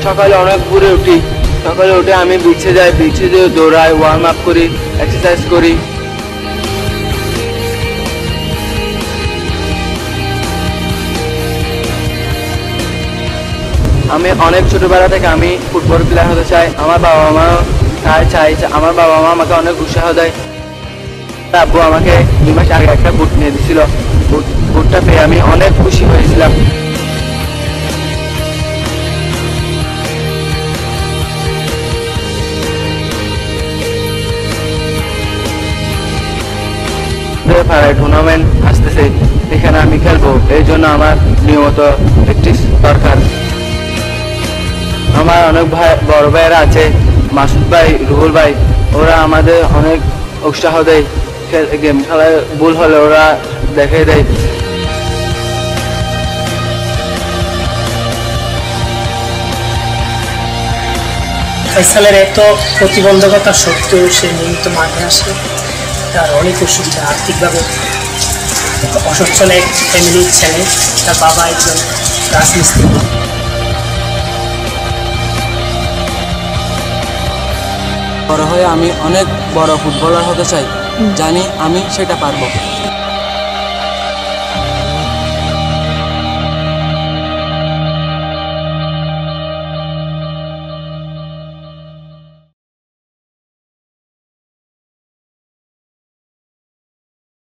সকালে অনেক ভোরে উঠি। সকালে উঠে আমি বিচে যাই, বিচে যেয়ে দৌড়াই, ওয়ার্ম আপ করি, এক্সারসাইজ করি। আমি অনেক ছোটবেলা থেকে আমি ফুটবল প্লেয়ার হতে চাই। আমার বাবা মা চাই, আমার বাবা মা আমাকে অনেক উৎসাহ দেয়। আব্বু আমাকে 2 মাস আগে একটা বুট নিয়ে দিয়েছিল। বুটটা পেয়ে আমি অনেক খুশি হয়েছিলাম। টুর্নামেন্ট আসতেছে, এখানে আমি খেলবো, এই জন্য আমার নিয়মিত প্র্যাকটিস দরকার। আমার অনেক বড় ভাইয়েরা আছে, মাসুদ ভাই, রুহুল ভাই, ওরা আমাদের অনেক উৎসাহ দেয়। গেম খেলায় ভুল হলে ওরা দেখে দেয়। ফয়সালের এত প্রতিবন্ধকতা সত্ত্বেও সে নিয়মিত মাঠে আসে। তার অনেক অসুবিধা, আর্থিকভাবে অসচ্ছল এক ফ্যামিলির ছেলে। তার বাবা একজন রাজমিস্ত্রি। বড় হয়ে আমি অনেক বড় ফুটবলার হতে চাই, জানি আমি সেটা পারবো।